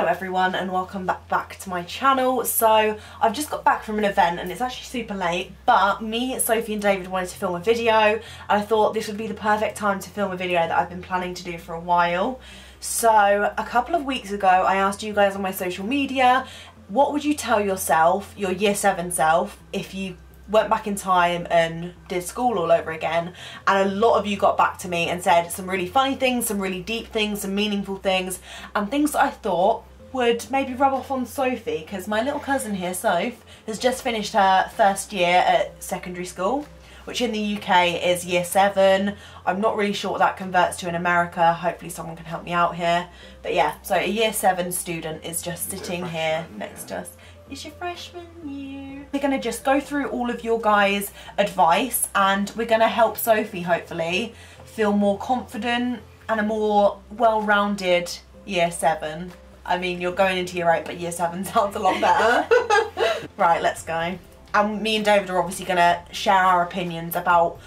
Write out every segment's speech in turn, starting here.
Hello everyone and welcome back to my channel. So I've just got back from an event and it's actually super late, but me, Sophie and David wanted to film a video and I thought this would be the perfect time to film a video that I've been planning to do for a while. So a couple of weeks ago I asked you guys on my social media, what would you tell yourself, your year 7 self, if you went back in time and did school all over again? And a lot of you got back to me and said some really funny things, some really deep things, some meaningful things, and things that I thought would maybe rub off on Sophie, because my little cousin here, Soph, has just finished her first year at secondary school, which in the UK is year 7. I'm not really sure what that converts to in America. Hopefully someone can help me out here. But yeah, so a year 7 student is just sitting here next to us. It's your freshman year. We're going to just go through all of your guys' advice and we're going to help Sophie, hopefully, feel more confident and a more well-rounded year 7. I mean, you're going into year 8, but year 7 sounds a lot better. Right, let's go. And me and David are obviously going to share our opinions about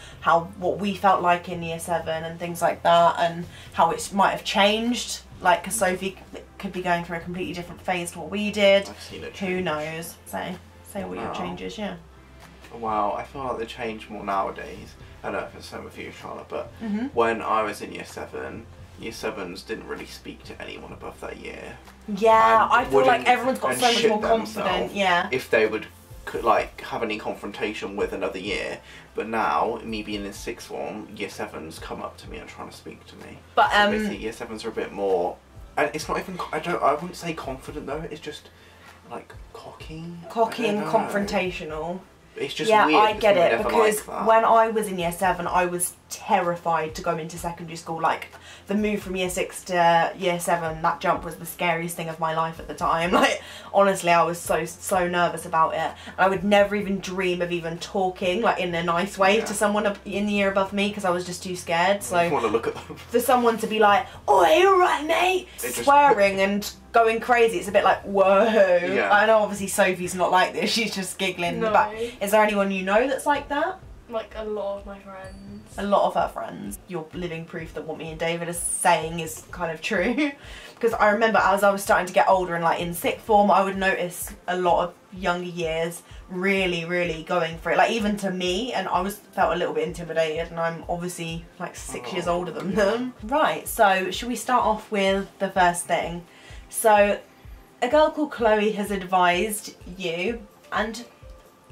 what we felt like in year 7 and things like that, and how it might have changed. Like, because Sophie could be going through a completely different phase to what we did. Who knows? Say what your changes, yeah. Well, I feel like they change more nowadays. I don't know if it's the same with you, Charlotte, but when I was in year 7, year 7s didn't really speak to anyone above that year. Yeah, I feel like everyone's got so much more confident, yeah. If they could like have any confrontation with another year, but now me being in 6th form, year 7s come up to me and trying to speak to me. But so basically year 7s are a bit more, and it's not even, I wouldn't say confident though, it's just like cocky and confrontational. It's just weird. I get it, because when I was in year 7 I was terrified to go into secondary school. Like, the move from year 6 to year 7, that jump was the scariest thing of my life at the time. Like, honestly, I was so nervous about it, and I would never even dream of even talking like in a nice way to someone in the year above me, because I was just too scared. So I want to look at them. For someone to be like, "Oh, you alright, mate?" swearing and going crazy, it's a bit like, whoa. Yeah. I know obviously Sophie's not like this, she's just giggling in the back. Is there anyone you know that's like that? Like, a lot of my friends. A lot of her friends. You're living proof that what me and David are saying is kind of true. Because I remember as I was starting to get older and like in 6th form, I would notice a lot of younger years really going for it. Like, even to me, and I felt a little bit intimidated, and I'm obviously like 6 years older than them. Right, so should we start off with the first thing? So a girl called Chloe has advised you and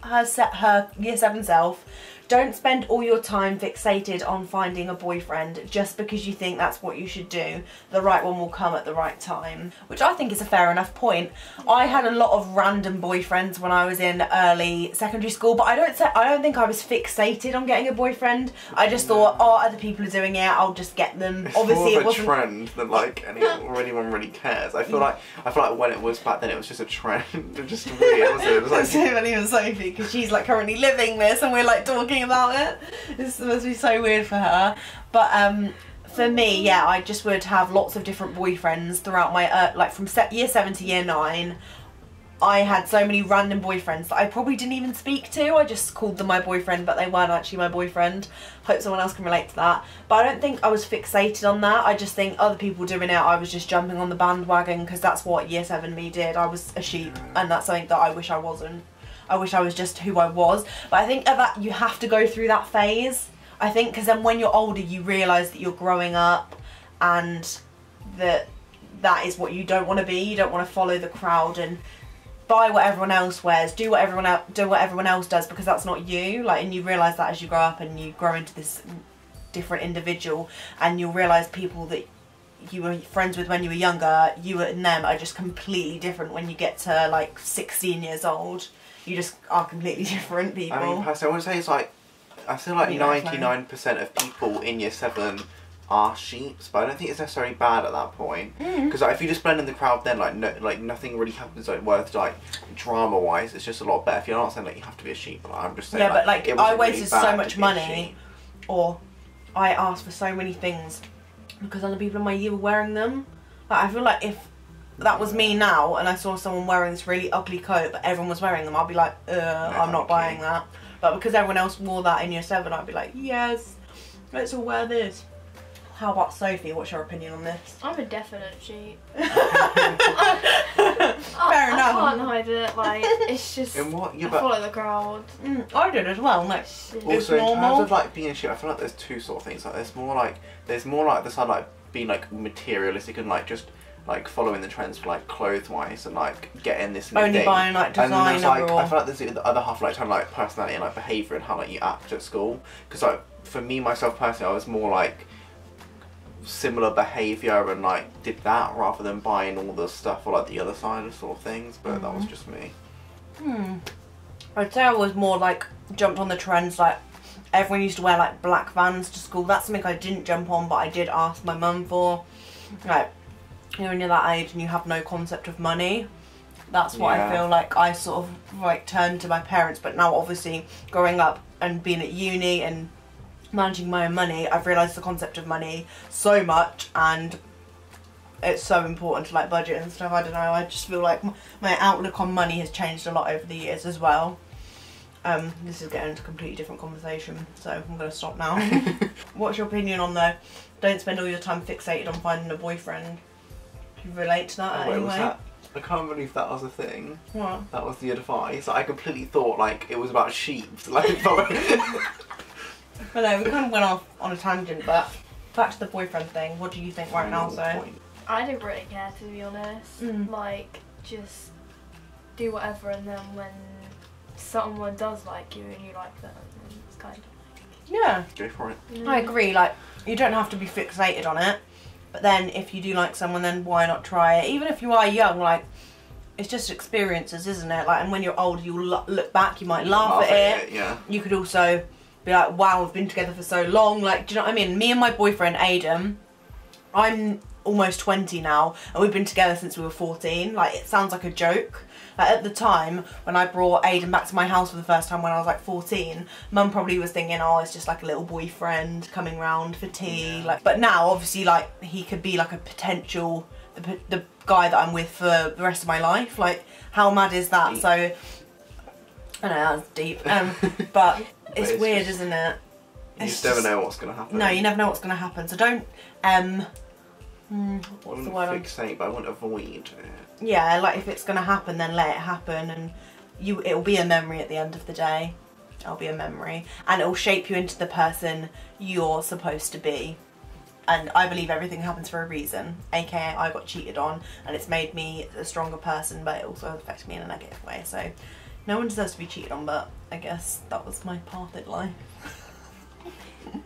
her year 7 self, don't spend all your time fixated on finding a boyfriend just because you think that's what you should do. The right one will come at the right time. Which I think is a fair enough point. I had a lot of random boyfriends when I was in early secondary school, but I don't think I was fixated on getting a boyfriend. I just thought, oh, other people are doing it, I'll just get them. It's obviously more of it wasn't a trend than like anyone really cares. I feel like when it was back then, it was just a trend. It just weird, wasn't it? It was like Tiffany and Sophie, because she's like currently living this and we're like talking about it. This must be so weird for her. But for me, yeah, I just would have lots of different boyfriends throughout my like from year 7 to year 9. I had so many random boyfriends that I probably didn't even speak to. I just called them my boyfriend, but they weren't actually my boyfriend. Hope someone else can relate to that. But I don't think I was fixated on that. I just think other people doing it, I was just jumping on the bandwagon, because that's what year 7 me did. I was a sheep, and that's something that I wish I wasn't. I wish I was just who I was. But I think that you have to go through that phase. I think because then when you're older, you realise that you're growing up, and that is what you don't want to be. You don't want to follow the crowd and buy what everyone else wears, do what everyone else does, because that's not you. Like, and you realise that as you grow up and you grow into this different individual, and you'll realise people that you were friends with when you were younger, you and them are just completely different when you get to like 16 years old. You just are completely different people. I mean, personally, I would say it's like, I feel like 99% of people in year 7 are sheeps, but I don't think it's necessarily bad at that point. Because like, if you just blend in the crowd, then like nothing really happens like worth like drama wise. It's just a lot better. If you're not saying like you have to be a sheep, like, I'm just saying. Yeah, but like I wasted so much money, or I asked for so many things because other people in my year were wearing them. Like, I feel like if that was me now and I saw someone wearing this really ugly coat but everyone was wearing them, I'd be like, I'm not buying that. But because everyone else wore that in year 7, I'd be like, yes, let's all wear this. How about Sophie? What's your opinion on this? I'm a definite sheep. it's just. In what? Yeah, I but follow the crowd. I did as well. Like, Shit. it's also in terms normal. of like being a shit, I feel like there's two sort of things. Like there's more like the side like being like materialistic and like just like following the trends for like clothes wise and like getting this new Only thing. buying like And then designer there's like or... I feel like there's the other half like kind of like personality and like behaviour and how like you act at school. Because like for me myself personally, I was more like similar behaviour and like did that rather than buying all the stuff or like the other side of sort of things. But that was just me. I'd say I was more like jumped on the trends. Like everyone used to wear like black Vans to school. That's something I didn't jump on, but I did ask my mum for. Like, you know, when you're that age and you have no concept of money, that's what I feel like I sort of like turned to my parents. But now obviously growing up and being at uni and managing my own money, I've realised the concept of money so much, and it's so important to like budget and stuff. I don't know, I just feel like my outlook on money has changed a lot over the years as well. This is getting into a completely different conversation, so I'm going to stop now. What's your opinion on the don't spend all your time fixated on finding a boyfriend? Do you relate to that Wait, anyway? was that? I can't believe that was a thing. What? That was the advice. I completely thought like it was about sheep. Like, But no, we kind of went off on a tangent, but back to the boyfriend thing. What do you think right now, so? I don't really care, to be honest. Like, just do whatever, and then when someone does like you and you like them, then it's kind of like... Yeah. Go for it. I agree, like, you don't have to be fixated on it, but then if you do like someone, then why not try it? Even if you are young, like, it's just experiences, isn't it? Like, and when you're old, you'll look back, you might laugh at it. Yeah. You could also be like, wow, we've been together for so long. Like, do you know what I mean? Me and my boyfriend, Aidan, I'm almost 20 now, and we've been together since we were 14. Like, it sounds like a joke. Like, at the time, when I brought Aidan back to my house for the first time when I was like 14, Mum probably was thinking, oh, it's just like a little boyfriend coming round for tea. Yeah. Like, but now, obviously, like, he could be like a potential, the guy that I'm with for the rest of my life. Like, how mad is that? Deep. So, I know, that's deep. But it's weird, just, isn't it? You just never know what's going to happen. No, you never know what's going to happen. So don't, what's the word? Fixate, but I wouldn't avoid it. Yeah, like if it's going to happen, then let it happen, and it'll be a memory at the end of the day. It'll be a memory, and it'll shape you into the person you're supposed to be. And I believe everything happens for a reason, aka I got cheated on, and it's made me a stronger person, but it also affected me in a negative way. So no one deserves to be cheated on, but I guess that was my path in life.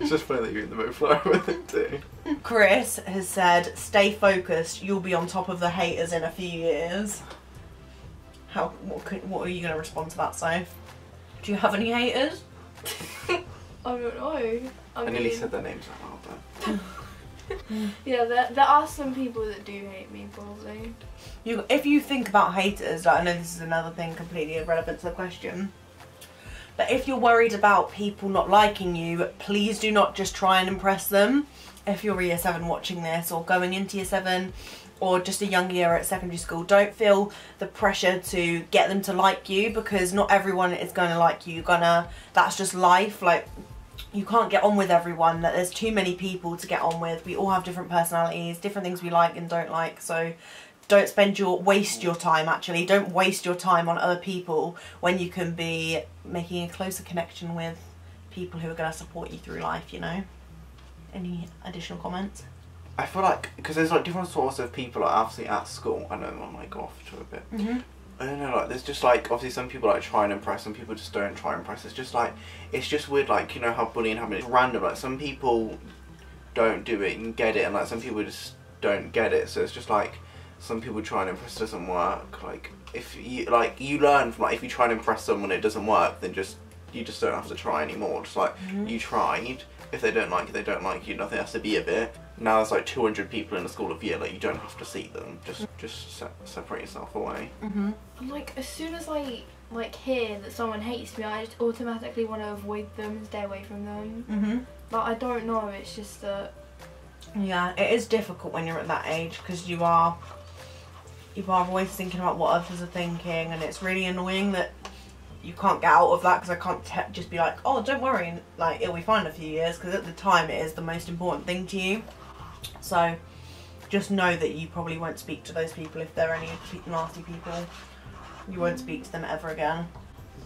It's just funny that you're in the mood flow with it too. Chris has said, stay focused, you'll be on top of the haters in a few years. What are you going to respond to that, Soph? Do you have any haters? I don't know. I nearly said their names out loud, but... Yeah, there are some people that do hate me, probably. If you think about haters, like, I know this is another thing completely irrelevant to the question, but if you're worried about people not liking you, please do not just try and impress them. If you're year 7 watching this, or going into year 7, or just a young year at secondary school, don't feel the pressure to get them to like you, because not everyone is going to like you. That's just life. Like, you can't get on with everyone. There's too many people to get on with. We all have different personalities, different things we like and don't like. So don't waste your time, actually. Don't waste your time on other people when you can be making a closer connection with people who are going to support you through life, you know? Any additional comments? I feel like, because there's like different sorts of people, like obviously at school, I know I'm like off to a bit. I don't know, like there's just like, obviously some people like try and impress, some people just don't try and impress. It's just like, it's just weird, like, you know how bullying happens, it's random, like some people don't do it and get it, and like some people just don't get it, so it's just like, some people try and impress, doesn't work. Like, if you, like, you learn from, like, if you try and impress someone it doesn't work, then you just don't have to try anymore. Just like, you tried, if they don't like you, they don't like you, nothing has to be of it. Now there's like 200 people in the school of year, like, you don't have to see them, just separate yourself away. Like, as soon as I like hear that someone hates me, I just automatically want to avoid them and stay away from them. Like, I don't know, it's just that... Yeah, it is difficult when you're at that age, because you are always thinking about what others are thinking, and it's really annoying that you can't get out of that, because I can't just be like, oh, don't worry, like, it'll be fine in a few years, because at the time it is the most important thing to you. So just know that you probably won't speak to those people if they're any nasty people. You won't speak to them ever again.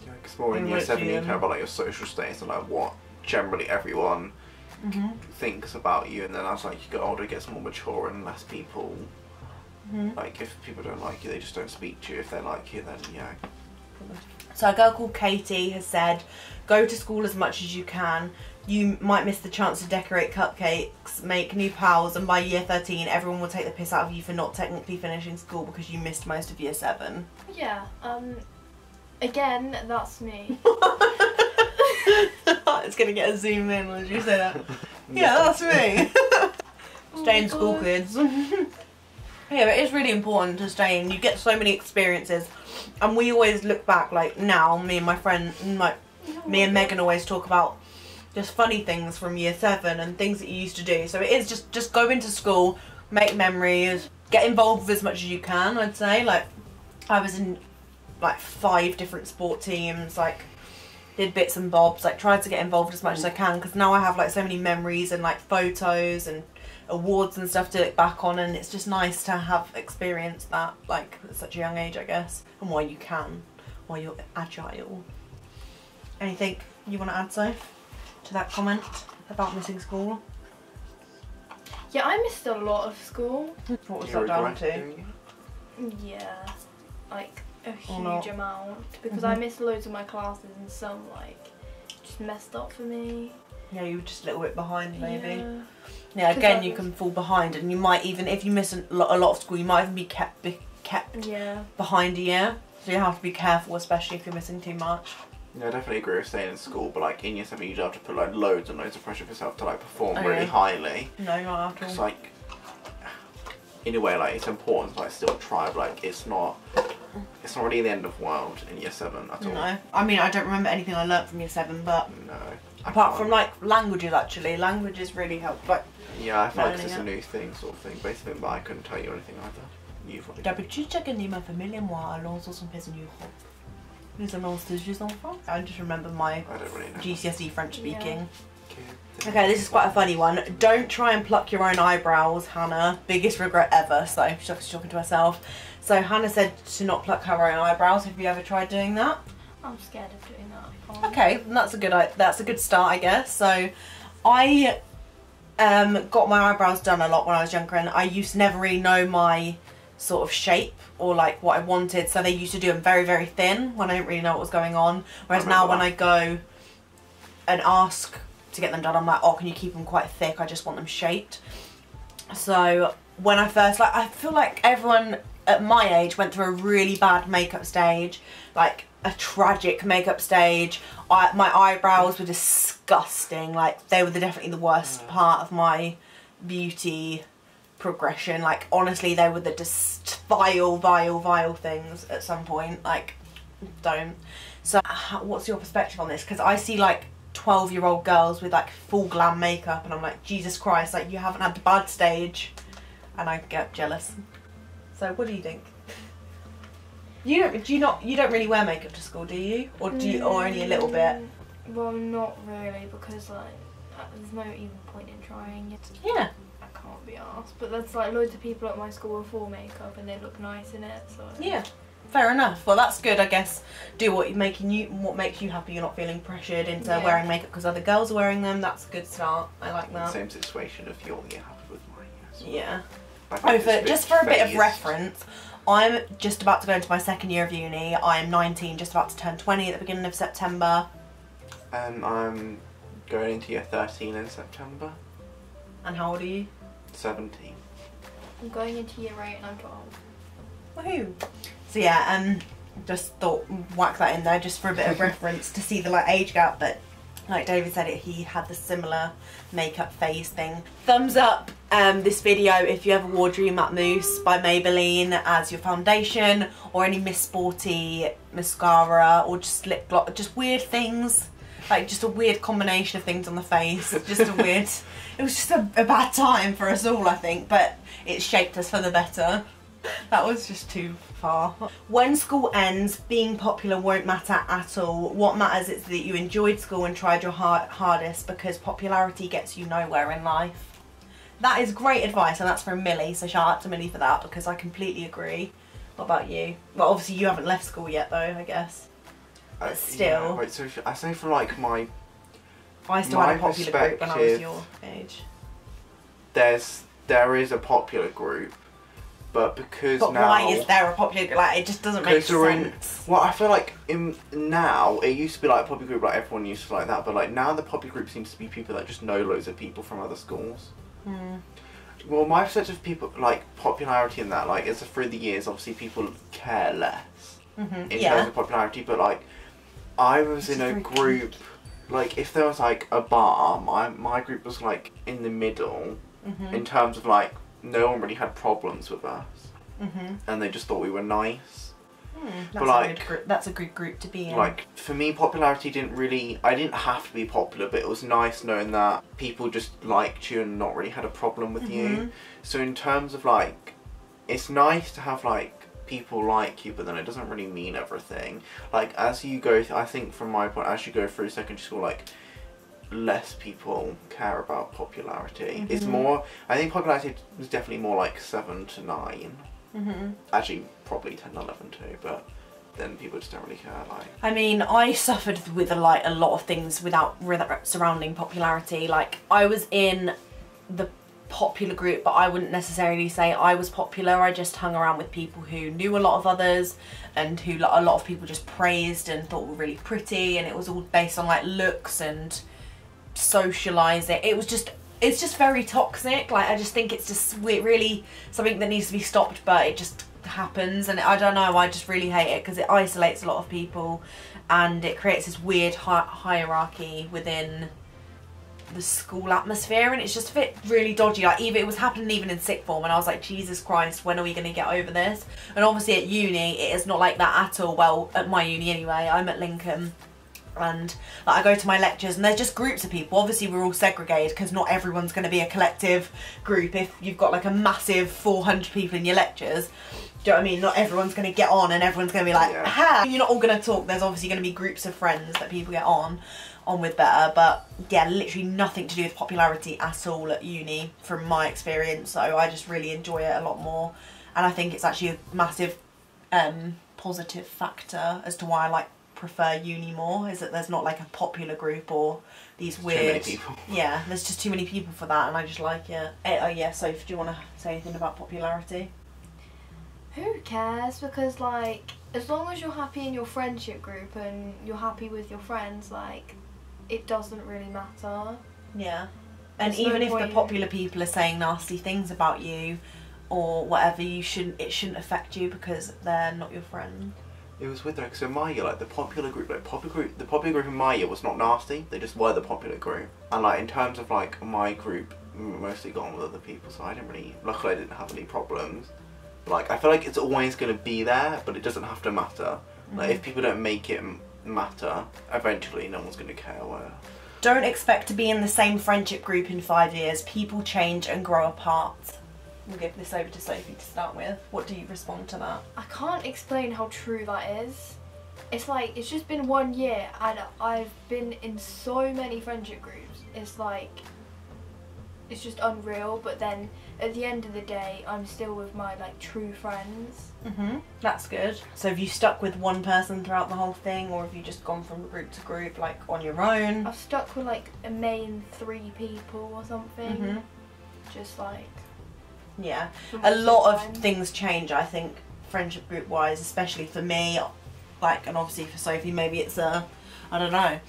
Yeah, because more in year 7 you care about like your social status and like what generally everyone thinks about you, and then as like you get older it gets more mature and less people like, if people don't like you they just don't speak to you. If they like you then yeah. So a girl called Katie has said, go to school as much as you can. You might miss the chance to decorate cupcakes, make new pals, and by year 13 everyone will take the piss out of you for not technically finishing school because you missed most of year 7. Yeah, again, that's me. It's gonna get a zoom in when you say that. Yeah, that's me. Stay in school, kids. Yeah, but it's really important to stay in. You get so many experiences, and we always look back, like now, me and my friend, like me and Megan always talk about just funny things from year 7 and things that you used to do. So it is just go into school, make memories, get involved with as much as you can, I'd say. Like, I was in like 5 different sport teams, like did bits and bobs, like tried to get involved as much as I can, because now I have like so many memories and like photos and awards and stuff to look back on, and it's just nice to have experienced that like at such a young age, I guess, and while you can, while you're agile. Anything you want to add, Soph, to that comment about missing school? Yeah, I missed a lot of school. What was that down to? Yeah, like a huge amount, because I missed loads of my classes and some like just messed up for me. Yeah, you were just a little bit behind maybe. Yeah, again you can fall behind, and you might even, if you miss a lot of school, you might even be kept behind a year. So you have to be careful, especially if you're missing too much. Yeah, I definitely agree with staying in school, but like in year 7 you do have to put like loads and loads of pressure for yourself to like perform really highly. No, not after all. It's like, in a way, like it's important to like still try, but like it's not really the end of the world in year 7 at all. No, I mean I don't remember anything I learnt from year 7, but no. Apart from like languages, actually, languages really help. Like, yeah, I feel like it's a new thing, sort of thing. Basically, but I couldn't tell you anything either. You probably. D'habitude, je n'ai familiar moi, alors sont pas en Europe. Nous allons juste en France. I just remember my GCSE French speaking. Okay, this is quite a funny one. Don't try and pluck your own eyebrows, Hannah. Biggest regret ever. So she's talking to herself. So Hannah said to not pluck her own eyebrows. Have you ever tried doing that? I'm scared of doing that. Okay, that's a good start, I guess. So I got my eyebrows done a lot when I was younger, and I used to never really know my sort of shape or like what I wanted, so they used to do them very, very thin when I didn't really know what was going on. Whereas now when I go and ask to get them done, I'm like, oh, can you keep them quite thick? I just want them shaped. So when I first, like, I feel like everyone at my age went through a really bad makeup stage, like a tragic makeup stage. My eyebrows were disgusting. Like, they were definitely the worst part of my beauty progression. Like, honestly, they were the just vile things at some point. Like, don't. So what's your perspective on this? Because I see like 12-year-old girls with like full glam makeup, and I'm like, Jesus Christ, like, you haven't had the bad stage, and I get jealous. So what do you think? You don't really wear makeup to school, do you? Or do you, or only a little bit? Well, not really, because like there's no even point in trying it. Yeah. I can't be arsed. But there's like loads of people at my school with full makeup and they look nice in it, so yeah. Fair enough. Well, that's good, I guess. Do what makes you happy. You're not feeling pressured into wearing makeup because other girls are wearing them. That's a good start. I like that. Same situation if you're happy with mine. Yes. Yeah. Just for a bit of reference, I'm just about to go into my 2nd year of uni. I am 19, just about to turn 20 at the beginning of September. I'm going into year 13 in September. And how old are you? 17. I'm going into year 8 and I'm 12. Woohoo! So yeah, just thought whack that in there just for a bit of reference to see the like age gap, but like David said, he had the similar makeup phase thing. Thumbs up this video if you ever wore Dream Matte Mousse by Maybelline as your foundation, or any Miss Sporty mascara, or just lip gloss, just weird things, like just a weird combination of things on the face. Just a weird, it was just a bad time for us all, I think, but it shaped us for the better. That was just too far. When school ends, being popular won't matter at all. What matters is that you enjoyed school and tried your hardest, because popularity gets you nowhere in life. That is great advice, and that's from Millie, so shout out to Millie for that, because I completely agree. What about you? Well, obviously you haven't left school yet though, I guess. But still. Yeah, wait, so I say for like my... I still had a popular group when I was your age. There is a popular group, but because now... But why is there a popular group? Like, it just doesn't make sense. Well, I feel like now, it used to be like a popular group, like everyone used to like that, but like now the popular group seems to be people that just know loads of people from other schools. Well, my perception of people, like, popularity in that, like, is through the years, obviously people care less in terms of popularity, but like, I was in a group, like, if there was like a bar, my group was like in the middle in terms of like, no one really had problems with us, and they just thought we were nice. But like, that's a good group to be in. Like, for me, popularity I didn't have to be popular, but it was nice knowing that people just liked you and not really had a problem with you. So in terms of like, it's nice to have like people like you, but then it doesn't really mean everything. Like, as you go, I think from my point, as you go through secondary school, like, less people care about popularity. It's more, I think popularity was definitely more like 7 to 9. Actually, probably 10 to 11 too, but then people just don't really care. Like, I mean, I suffered with a lot of things without surrounding popularity. Like, I was in the popular group, but I wouldn't necessarily say I was popular. I just hung around with people who knew a lot of others, and who a lot of people just praised and thought were really pretty, and it was all based on like looks and socialising. It's just very toxic. Like, I just think it's just really something that needs to be stopped, but it just happens, and I don't know, I just really hate it because it isolates a lot of people and it creates this weird hierarchy within the school atmosphere, and it's just a bit really dodgy. Like, it was happening even in sixth form, and I was like, Jesus Christ, when are we going to get over this? And obviously at uni it is not like that at all. Well, at my uni anyway, I'm at Lincoln, and like, I go to my lectures and there's just groups of people. Obviously we're all segregated because not everyone's going to be a collective group. If you've got like a massive 400 people in your lectures, do you know what I mean? Not everyone's going to get on and everyone's going to be like, ha! You're not all going to talk. There's obviously going to be groups of friends that people get on with better, but yeah, literally nothing to do with popularity at all at uni from my experience. So I just really enjoy it a lot more, and I think it's actually a massive positive factor as to why I prefer uni more, is that there's not like a popular group or these weird... Too many people. Yeah, there's just too many people for that, and I just like it. Yeah, Soph, do you want to say anything about popularity? Who cares? Because like, as long as you're happy in your friendship group and you're happy with your friends, like, it doesn't really matter. Yeah. And even if the popular people are saying nasty things about you or whatever, it shouldn't affect you because they're not your friend. it was with like, so my year, like the popular group in my year was not nasty, they just were the popular group. And like in terms of like my group, mostly got on with other people, so I didn't really, luckily I didn't have any problems. Like I feel like it's always going to be there, but it doesn't have to matter. Like if people don't make it matter, eventually no one's going to care where. Don't expect to be in the same friendship group in 5 years. People change and grow apart. We'll give this over to Sophie to start with. What do you respond to that? I can't explain how true that is. It's like, it's just been 1 year and I've been in so many friendship groups. It's like, it's just unreal, but then at the end of the day, I'm still with my like true friends. That's good. So have you stuck with one person throughout the whole thing, or have you just gone from group to group, like on your own? I've stuck with like a main 3 people or something. Just like... Yeah, a lot of things change, I think, friendship group wise, especially for me, like, and obviously for Sophie maybe it's I don't know,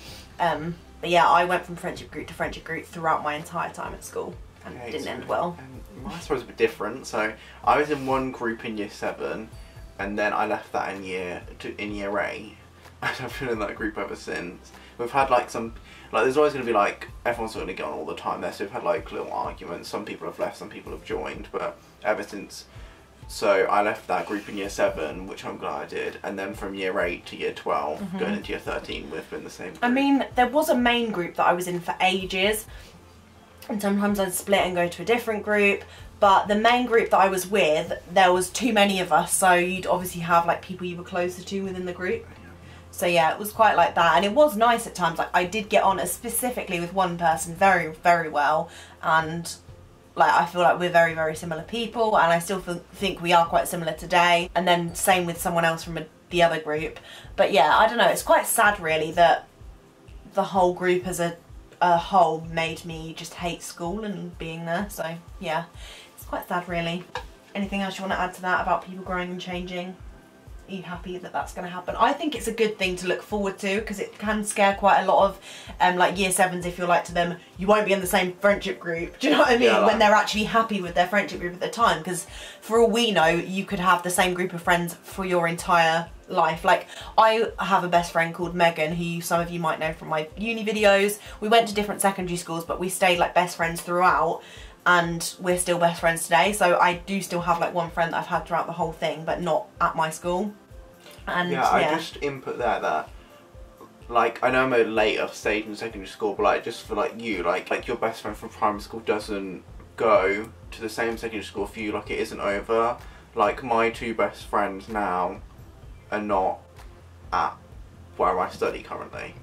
but yeah, I went from friendship group to friendship group throughout my entire time at school, and it didn't end well. My story was a bit different. So I was in one group in year 7, and then I left that in year 8, and I've been in that group ever since. We've had like some, like there's always going to be like, everyone's going to get on all the time there, so we've had like little arguments, some people have left, some people have joined, but ever since, so I left that group in year 7, which I'm glad I did, and then from year 8 to year 12, going into year 13, we've been the same group. I mean, there was a main group that I was in for ages, and sometimes I'd split and go to a different group, but the main group that I was with, there was too many of us, so you'd obviously have like people you were closer to within the group. So yeah, it was quite like that, and it was nice at times. Like I did get on specifically with one person very, very well, and like I feel like we're very, very similar people, and I still think we are quite similar today. And then same with someone else from the other group. But yeah, I don't know, it's quite sad really that the whole group as a whole made me just hate school and being there. So yeah, it's quite sad really. Anything else you want to add to that about people growing and changing? Are you happy that that's going to happen? I think it's a good thing to look forward to, because it can scare quite a lot of like year 7s, if you're like to them, you won't be in the same friendship group, do you know what I mean? Yeah, like, when they're actually happy with their friendship group at the time, because for all we know, you could have the same group of friends for your entire life. Like, I have a best friend called Megan, who some of you might know from my uni videos. We went to different secondary schools, but we stayed like best friends throughout, and we're still best friends today. So I do still have like one friend that I've had throughout the whole thing, but not at my school. And yeah, I just input there that, like, I know I'm at a later stage in secondary school, but like, just for like you, like your best friend from primary school doesn't go to the same secondary school for you, like it isn't over. Like, my 2 best friends now are not at where I study currently.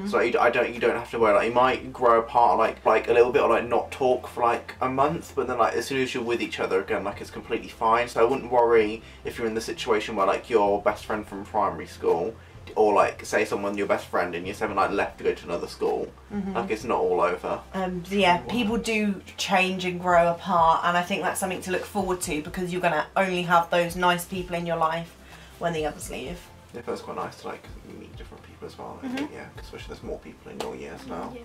So you don't have to worry. Like, you might grow apart like a little bit, or like not talk for like a month, but then like as soon as you're with each other again, like it's completely fine. So I wouldn't worry if you're in the situation where like your best friend from primary school, or like say someone your best friend in year 7 like left to go to another school. Like, it's not all over. Yeah, people do change and grow apart, and I think that's something to look forward to, because you're gonna only have those nice people in your life when the others leave. Yeah, but it's quite nice to like meet different people as well. I think, yeah, especially there's more people in your years now. Yeah,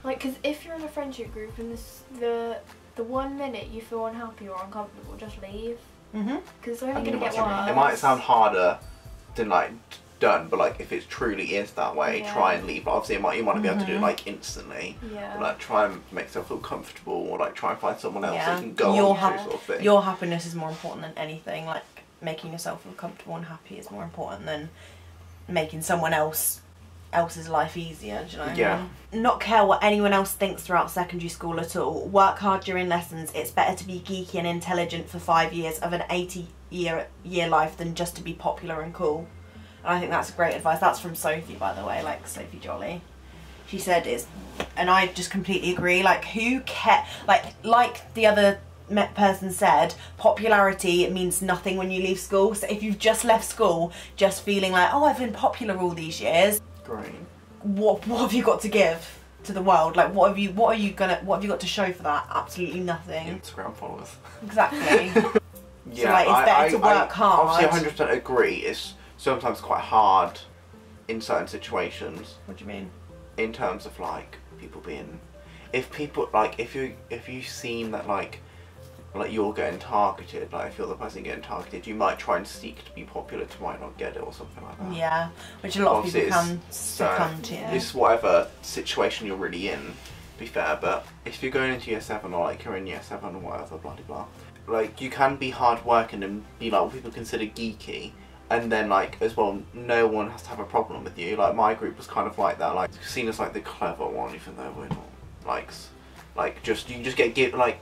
like, because if you're in a friendship group and the 1 minute you feel unhappy or uncomfortable, just leave. Because it's only going to get worse. It might sound harder than like done, but like if it truly is that way, try and leave. Like, obviously, you might not be able to do it like instantly. But, like, try and make yourself feel comfortable, or like try and find someone else that you can go on to, sort of thing. Your happiness is more important than anything. Like, making yourself feel comfortable and happy is more important than making someone else's life easier, do you know what I mean? Not care what anyone else thinks throughout secondary school at all. Work hard during lessons. It's better to be geeky and intelligent for 5 years of an 80-year life than just to be popular and cool. And I think that's great advice. That's from Sophie, by the way, like Sophie Jolly. She said it's, and I just completely agree. Like, who cares? Like the other person said, popularity means nothing when you leave school. So if you've just left school just feeling like, oh, I've been popular all these years, great, what have you got to give to the world? Like, what have you got to show for that? Absolutely nothing. Instagram followers. Exactly. Yeah, so, like, it's better to work hard. Obviously 100% agree. It's sometimes quite hard in certain situations. What do you mean? In terms of like people being, if you seem that like you're getting targeted, like if you're the person getting targeted, you might try and seek to be popular to might not get it or something like that. Yeah, which a lot of people can succumb to. It's whatever situation you're really in, to be fair, but if you're going into year 7 or like you're in year 7 or whatever, blah blah blah, like you can be hard working and be like what people consider geeky, and then like as well no one has to have a problem with you. Like, my group was kind of like that, like seen as like the clever one, even though we're not like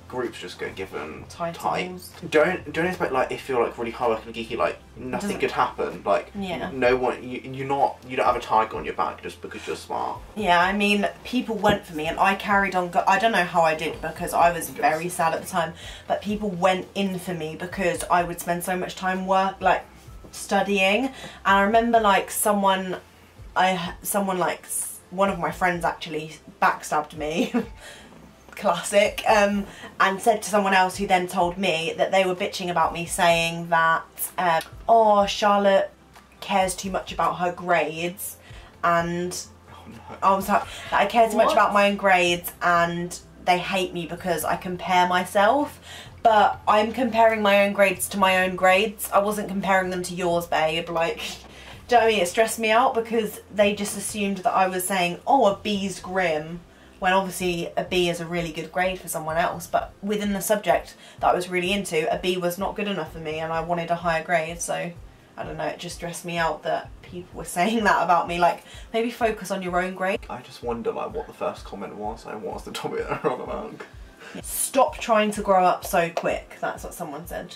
groups just get given titles. Don't expect, like, if you're like really hard working and geeky, like nothing could happen. Like, no one, you don't have a tiger on your back just because you're smart. Yeah, I mean, people went for me and I carried on. I don't know how I did, because I was very sad at the time, but people went in for me because I would spend so much time studying. And I remember like one of my friends actually backstabbed me. Classic, and said to someone else, who then told me that they were bitching about me, saying that oh, Charlotte cares too much about her grades, and I was like, that I care too much about my own grades, and they hate me because I compare myself. But I'm comparing my own grades to my own grades. I wasn't comparing them to yours, babe. Like, do you know what I mean? It stressed me out because they just assumed that I was saying, oh, a B's grim, when obviously a B is a really good grade for someone else. But within the subject that I was really into, a B was not good enough for me, and I wanted a higher grade. So, I don't know, it just stressed me out that people were saying that about me. Like, maybe focus on your own grade. I just wonder, like, what the first comment was, and what was the topic they're on about. Stop trying to grow up so quick, that's what someone said.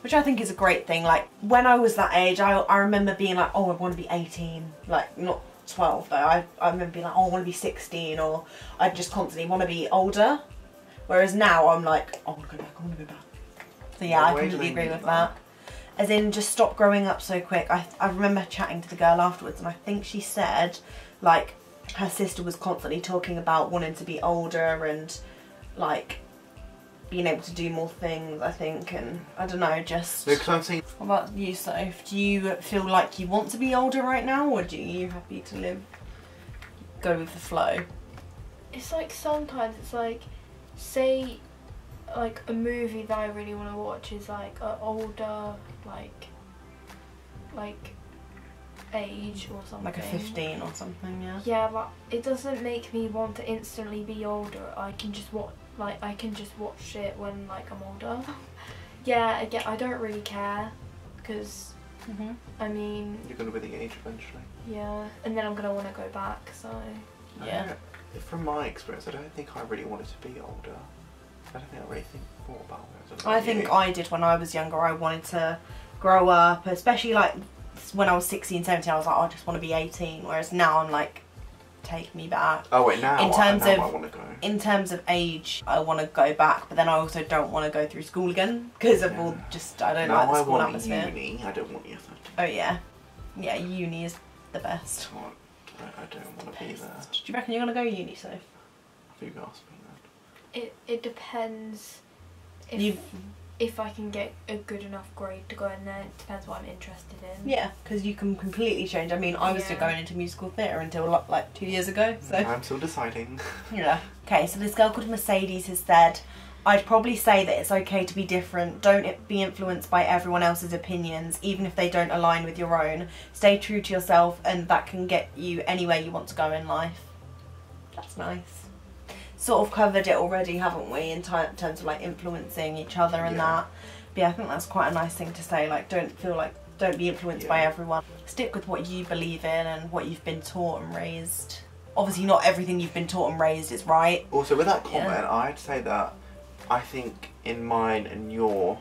Which I think is a great thing. Like, when I was that age, I remember being like, oh, I want to be 18. Like, not 12 though. I remember being like, oh, I want to be 16, or I just constantly want to be older. Whereas now I'm like, I want to go back, I want to go back. So yeah, I completely agree with that. As in, just stop growing up so quick. I remember chatting to the girl afterwards, and I think she said, like, her sister was constantly talking about wanting to be older and, like, being able to do more things, I think, and I don't know, just... Because I'm saying... What about you, Soph? Do you feel like you want to be older right now, or are you happy to go with the flow? It's like sometimes it's like, say, like a movie that I really want to watch is like an older, like age or something. Like a 15 or something, yeah? Yeah, but it doesn't make me want to instantly be older. I can just watch it when like I'm older. Yeah, again, I don't really care because I mean, you're gonna be the age eventually. Yeah, and then I'm gonna want to go back. So yeah. From my experience, I don't think I really wanted to be older. I don't think I really thought about it. I think I did when I was younger. I wanted to grow up, especially like when I was 16, 17. I was like, oh, I just want to be 18. Whereas now I'm like, take me back. Oh wait, now I want to go. In terms of age, I want to go back, but then I also don't want to go through school again because of all just I don't like the school atmosphere. I want uni. I don't want year 13. Oh yeah, yeah. Uni is the best. I don't want to be there. Do you reckon you're gonna go uni, Soph? You asked me that. It depends if I can get a good enough grade to go in there. It depends what I'm interested in. Yeah, because you can completely change. I mean, I was still going into musical theatre until like 2 years ago. So I'm still deciding. Yeah. Okay, so this girl called Mercedes has said, I'd probably say that it's okay to be different. Don't be influenced by everyone else's opinions, even if they don't align with your own. Stay true to yourself, and that can get you anywhere you want to go in life. That's nice. Sort of covered it already, haven't we, in terms of like influencing each other and that. But yeah, I think that's quite a nice thing to say. Like, don't be influenced by everyone. Stick with what you believe in and what you've been taught and raised. Obviously, not everything you've been taught and raised is right. Also, with that comment, I'd say that I think in mine and your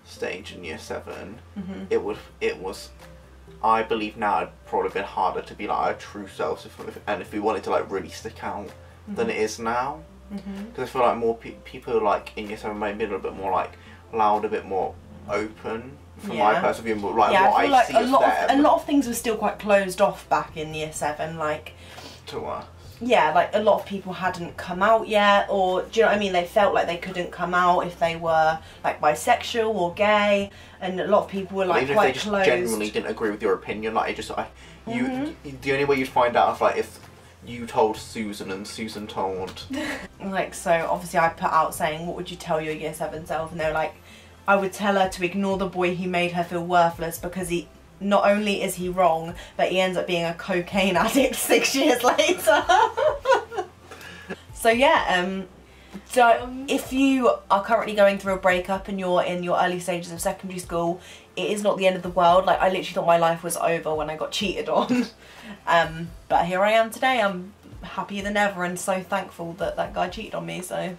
stage in year 7, it was. I believe now it'd probably been harder to be like our true selves, if we wanted to like really stick out than it is now. Because I feel like more people like in year 7 might be a little bit more like loud, a bit more open from my personal view. Like yeah, what I see as a lot of things were still quite closed off back in year 7, like to us. Yeah, like a lot of people hadn't come out yet, or do you know what I mean? They felt like they couldn't come out if they were like bisexual or gay, and a lot of people were like even quite if they closed. just genuinely didn't agree with your opinion, like it just the only way you'd find out is like if you told Susan and Susan told. Like, so obviously I put out saying, what would you tell your year 7 self? And they were like, I would tell her to ignore the boy who made her feel worthless because he. Not only is he wrong, but he ends up being a cocaine addict 6 years later. So yeah, if you are currently going through a breakup and you're in your early stages of secondary school, it is not the end of the world. Like, I literally thought my life was over when I got cheated on. But here I am today. I'm happier than ever and so thankful that that guy cheated on me, so...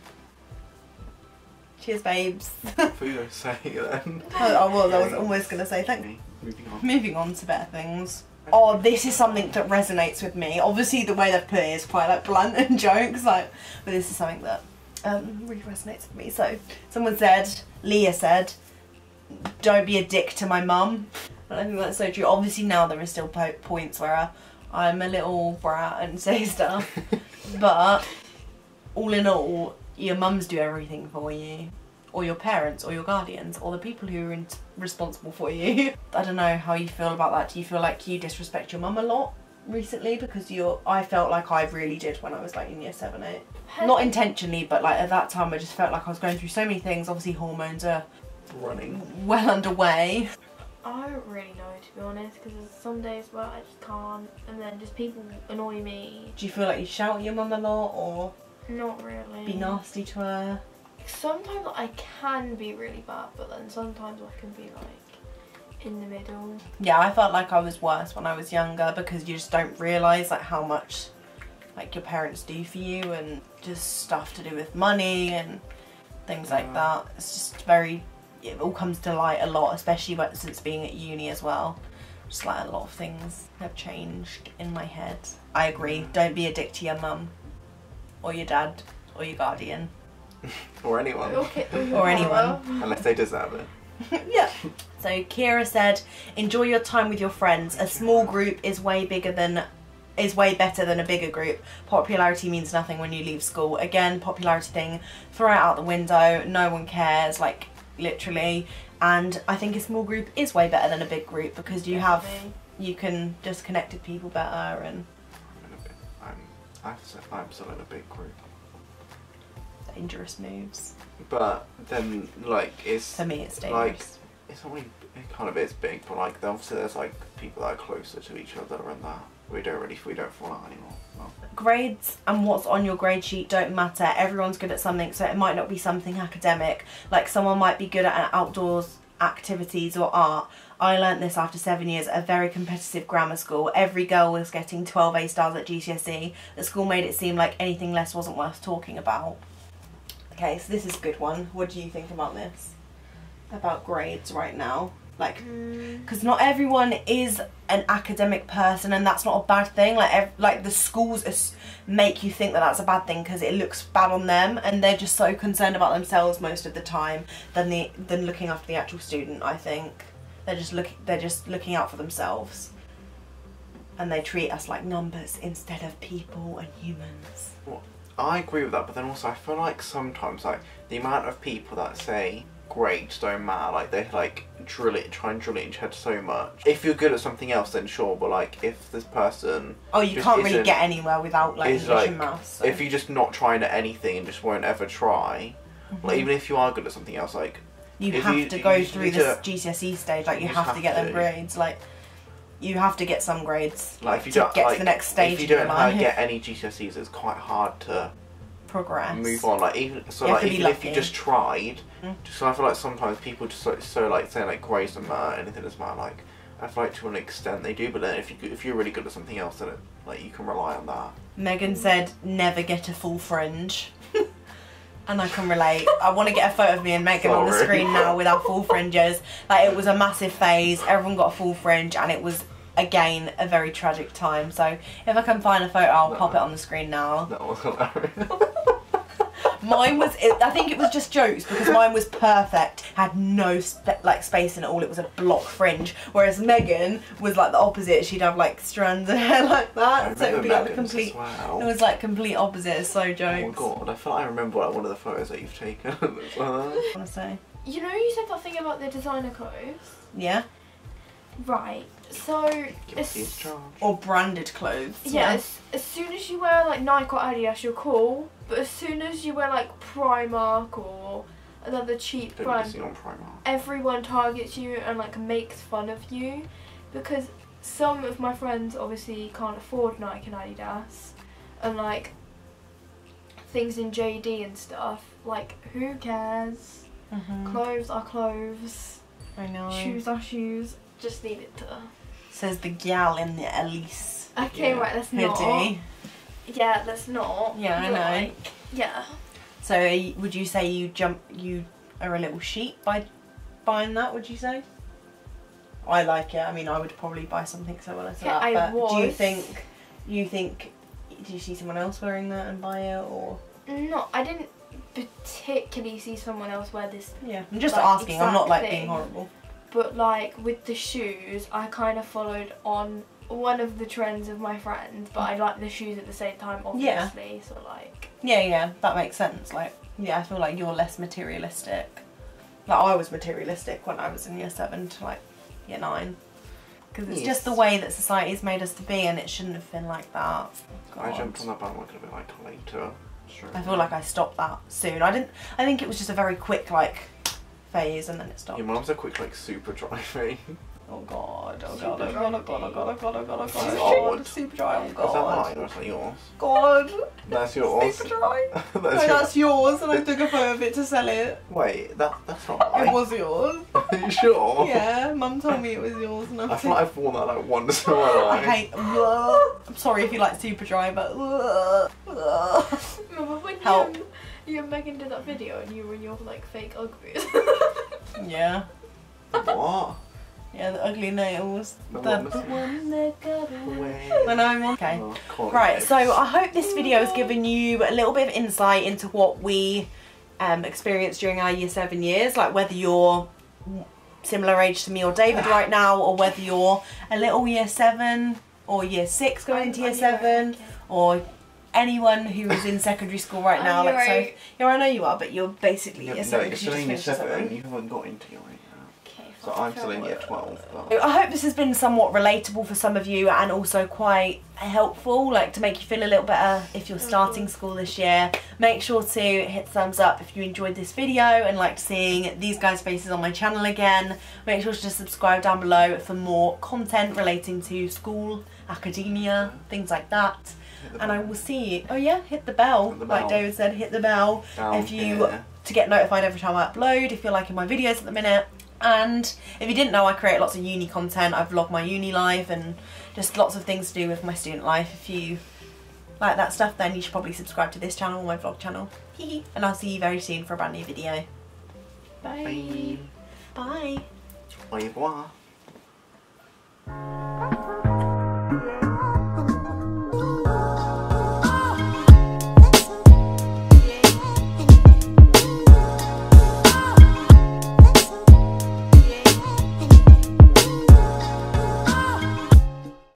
Cheers, babes. What were you going to say then? I was almost going to say thank you. Moving on to better things. Oh, this is something that resonates with me. Obviously, the way they've put it is quite like blunt and jokes, like, but this is something that really resonates with me. So, someone said, Leah said, "Don't be a dick to my mum." And I think that's so true. Obviously, now there are still points where I'm a little brat and say stuff, but all in all, your mums do everything for you. Or your parents, or your guardians, or the people who are responsible for you. I don't know how you feel about that. Do you feel like you disrespect your mum a lot recently? Because I felt like I really did when I was like in year 7, 8. Not intentionally, but like at that time I just felt like I was going through so many things. Obviously hormones are running well underway. I don't really know, to be honest, because there's some days where I just can't, and then just people annoy me. Do you feel like you shout at your mum a lot, or not really? Be nasty to her? Sometimes I can be really bad, but then sometimes I can be like in the middle. Yeah, I felt like I was worse when I was younger because you just don't realise like how much like your parents do for you, and just stuff to do with money and things like that. It's just it all comes to light a lot, especially since being at uni as well. Just like a lot of things have changed in my head. I agree, don't be a dick to your mum or your dad or your guardian. Or anyone. Or anyone. Unless they deserve it. Yeah. So Kira said, enjoy your time with your friends. A small group is way better than a bigger group. Popularity means nothing when you leave school. Again, popularity thing, throw it out the window. No one cares, like literally. And I think a small group is way better than a big group because you can just connect with people better. And I'm still in a big group. Dangerous moves. But then, like, it's for me, it's dangerous. Like, it's not really, it kind of is big, but like, obviously there's like people that are closer to each other and that we don't fall out anymore. Well. Grades and what's on your grade sheet don't matter. Everyone's good at something, so it might not be something academic. Like someone might be good at outdoors activities or art. I learnt this after 7 years at a very competitive grammar school. Every girl was getting 12 A stars at GCSE. The school made it seem like anything less wasn't worth talking about. Okay, so this is a good one. What do you think about this? About grades right now? Like, because not everyone is an academic person, and that's not a bad thing. Like the schools make you think that that's a bad thing because it looks bad on them, and they're just so concerned about themselves most of the time than looking after the actual student. I think they're just looking out for themselves, and they treat us like numbers instead of people and humans. Well, I agree with that, but then also I feel like sometimes like the amount of people that say grades don't matter, like they like try and drill it into your head so much. If you're good at something else, then sure, but like if this person you can't really get anywhere without like English and maths. So. If you're just not trying at anything and just won't ever try, like even if you are good at something else, like you have to go through this GCSE stage. Like you have to get them grades. Like you have to get some grades. Like if you don't get to the next stage. If you don't get any GCSEs, it's quite hard to progress. Move on. Like even if you just tried, just I feel like sometimes people just like saying like grades don't matter, anything doesn't matter. Like I feel like to an extent they do, but then if you're really good at something else, then like you can rely on that. Megan said never get a full fringe. And I can relate. I want to get a photo of me and Megan on the screen now with our full fringes. Like it was a massive phase. Everyone got a full fringe, and it was again a very tragic time. So if I can find a photo, I'll pop it on the screen now. That was hilarious. Mine was, I think it was just jokes because mine was perfect, had no space in it all, it was a block fringe, whereas Megan was like the opposite. She'd have like strands of hair like that, so it would be like the complete, it was like complete opposite. It's so jokes. Oh my god, I feel like I remember like one of the photos that you've taken. What do you want to say? You know, you said that thing about the designer clothes? Yeah. Right, so or branded clothes. Yeah, as soon as you wear like Nike or Adidas, you're cool. But as soon as you wear like Primark or another cheap brand, everyone targets you and like makes fun of you, because some of my friends obviously can't afford Nike and Adidas, and like things in JD and stuff. Like who cares? Clothes are clothes. I know. Shoes are shoes. Just need it to. Says the gal in the Elise. Okay, right, let's hoodie. Yeah, let's not. Yeah, I know. Like, yeah. So would you say you are a little sheep by buying that, would you say? I like it. I mean, I would probably buy something similar to that. But do you think did you see someone else wearing that and buy it, or? No, I didn't particularly see someone else wear this. Yeah, I'm just asking. I'm not like being horrible. But like with the shoes, I kind of followed on one of the trends of my friends, but I like the shoes at the same time, obviously. Yeah. So like. Yeah, that makes sense. Like, yeah, I feel like you're less materialistic. Like I was materialistic when I was in year 7 to like year 9, because it's just the way that society's made us to be, and it shouldn't have been like that. God. I jumped on that bandwagon a bit like later. Sure. I feel like I stopped that soon. I think it was just a very quick like phase, and then it stopped. Yeah, mine's a quick like super dry phase. Oh god, oh god, oh god, oh god, oh god, oh god, oh god, oh god, super dry, oh god. Is that mine or is that yours? God. That's yours. Super dry. That's yours, and I took a photo of it to sell it. Wait, that's not mine. It was yours. Are you sure? Yeah, Mum told me it was yours, and I feel like I've worn that like once in my life. I hate. I'm sorry if you like super dry, but. Remember when help. You and Megan did that video and you were in your like fake Ugg boots? Yeah. What? Yeah, the ugly nails. The one that got away. When I'm okay. Oh, right, so I hope this video has given you a little bit of insight into what we experienced during our year 7 years, like whether you're similar age to me or David right now, or whether you're a little year 7 or year 6 going into year 7, or anyone who is in secondary school right now. Like, so, yeah, I know you are, but you're basically year 7. You're still in year 7, you haven't got into your 8 yet. So I'm still in year 12. But... I hope this has been somewhat relatable for some of you, and also quite helpful, like to make you feel a little better if you're starting school this year. Make sure to hit the thumbs up if you enjoyed this video and liked seeing these guys' faces on my channel again. Make sure to subscribe down below for more content relating to school, academia, things like that. And I will see you. Oh yeah, hit the bell. Like David said, hit the bell to get notified every time I upload, if you're liking my videos at the minute. And if you didn't know, I create lots of uni content. I vlog my uni life and just lots of things to do with my student life. If you like that stuff, then you should probably subscribe to this channel or my vlog channel. And I'll see you very soon for a brand new video. Bye. Bye. Au revoir.